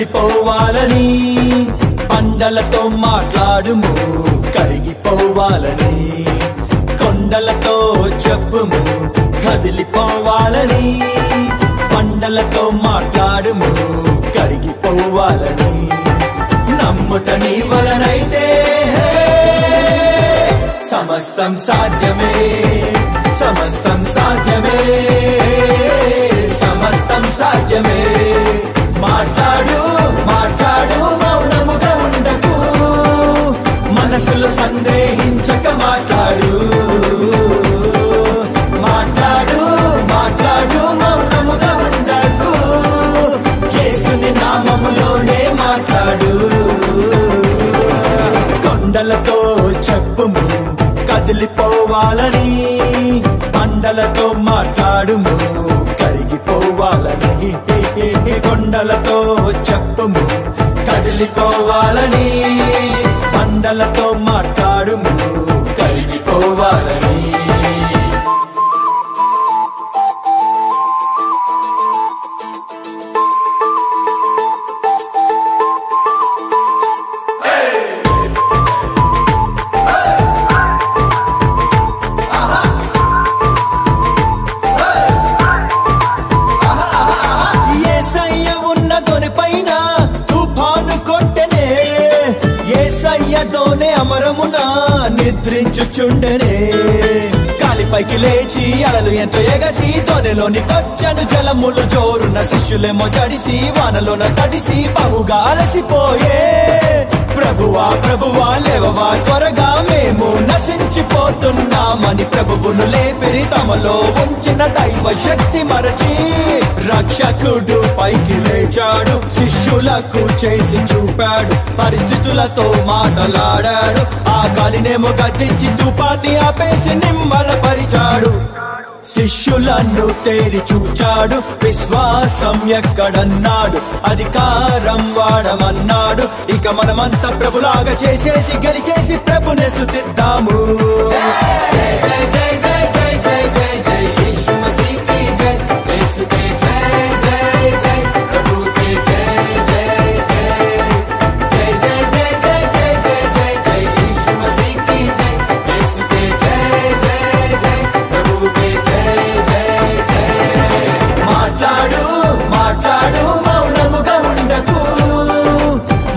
కదిలిపోవాలని పండలతో మాట్లాడుము కరిగిపోవాలని కొండలతో చెప్పుము కదిలిపోవాలని పండలతో మాట్లాడుము కరిగిపోవాలని నమ్ముట నీ వలనైతే సమస్తం సాధ్యమే సమస్తం సాధ్యమే సమస్తం సాధ్యమే మాట్లాడు మాట్లాడు మౌనముగా ఉండకు మనసులో సందేహించక మాట్లాడు మాట్లాడు మాట్లాడు మౌనముగా ఉండకు యేసుని నామములోనే మాట్లాడు కొండలతో చెప్పుము కదిలిపోవాలని పండలతో మాట్లాడుము కరిగిపోవాలని కొండలతో చెప్పుము కదిలిపోవాలని పండలతో మాట్లాడుము కరిగిపోవాలని అమరమునా నిద్రించుచుండెనే కాలిపైకి లేచి అలలు ఎంతో ఎగసి తోనెలోని కొచ్చను జలములు జోరున్న శిష్యులేమో జడిసి వానలోన తడిసి బహుగా అలసిపోయే ప్రభువా ప్రభువా లేవవా త్వరగా మేము నశించిపోతున్నామని ప్రభువును లేపిరి తమలో ఉంచిన దైవ శక్తి మరచి రక్షకుడు పైకి లేచాడు శిష్యులకు చేసి చూపాడు పరిస్థితులతో మాటలాడాడు ఆ గాలినేమో గద్దించి తుఫాన్ని ఆపేసి నిమ్మలపరిచాడు శిష్యులను తేరి చూచాడు విశ్వాసం ఎక్కడన్నాడు అధికారం వాడమన్నాడు ఇక మనమంతా ప్రభులాగా చేసేసి గెలిచేసి ప్రభుని స్తుతిద్దాము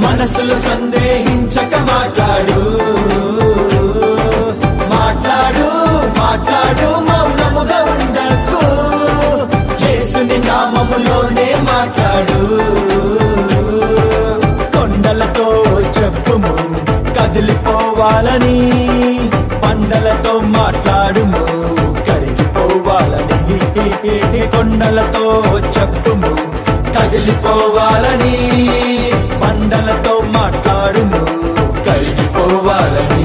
మనసులు సందేహించక మాట్లాడు మాట్లాడు మాట్లాడు మౌనముగా ఉండకు యేసుని నామములోనే మాట్లాడు కొండలతో చెప్పుము కదిలిపోవాలని పండలతో మాట్లాడుము కరిగిపోవాలని కొండలతో చెప్పుము కదిలిపోవాలని పండలతో మాట్లాడుము కరిగిపోవాలని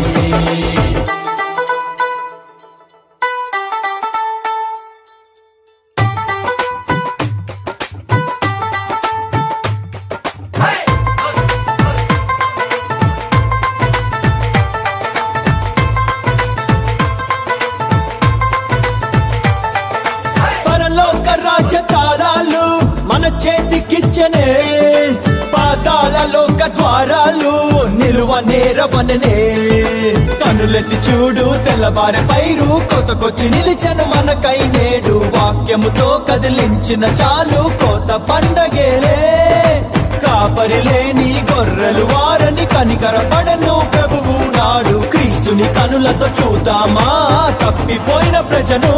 పరలోక రాజ్య తాళాలు మన చేతికిచ్చనే పాతాళలోక ద్వారాలు నిలువ నేరవననే కనులెత్తి చూడు తెల్లవారే పైరు కోతకొచ్చి నిలిచెను మనకై నేడు వాక్యముతో కదిలించిన చాలు కోత పండగేలే కాపరి లేని గొర్రెలు వారని కనికరపడను ప్రభువు నాడు క్రీస్తుని కనులతో చూద్దామా తప్పిపోయిన ప్రజను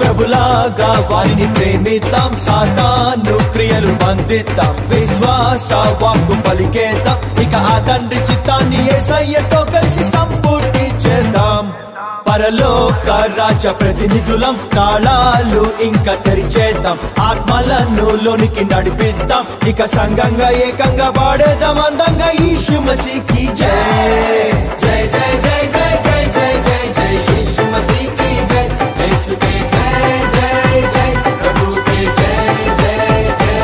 ప్రభులాగా వారిని ప్రేమిద్దాం సాతాను క్రియలు బంధిద్దాం విశ్వాస వాక్కు పలికేద్దాం ఇక ఆ తండ్రి చిత్తాన్ని యేసయ్యతో కలిసి సంపూర్తి చేద్దాం పరలోక రాజ్య ప్రతినిధులం తాళాలు ఇంకా తెరిచేద్దాం ఆత్మలను లోనికి నడిపిద్దాం ఇక సంఘంగా ఏకంగా పాడేద్దాం అందంగా యేసు మసీకి జై జై జై జై జై జై జై జై జై యేసు మసీకి జై యేసుకే జై జై జై ప్రభుకే జై జై జై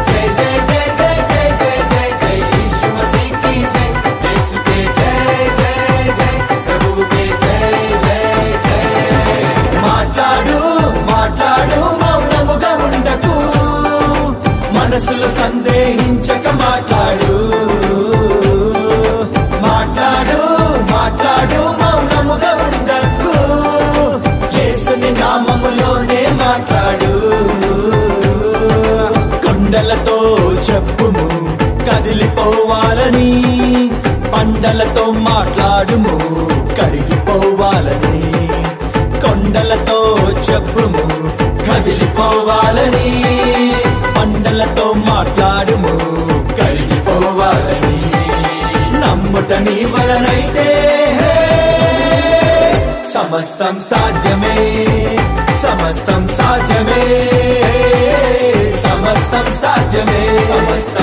జై జై జై జై జై జై జై యేసు మసీకి జై యేసుకే జై జై జై ప్రభుకే జై జై జై మాట్లాడు మాట్లాడు మౌనముగా ఉండకు మనసులో సందేహించ కొండలతో మాట్లాడుము కరిగిపోవాలని, కొండలతో చెప్పుము కదిలిపోవాలని, కొండలతో మాట్లాడుము కరిగిపోవాలని. నమ్ముట నీ వలనైతే సమస్తం సాధ్యమే, సమస్తం సాధ్యమే, సమస్తం సాధ్యమే, సమస్తం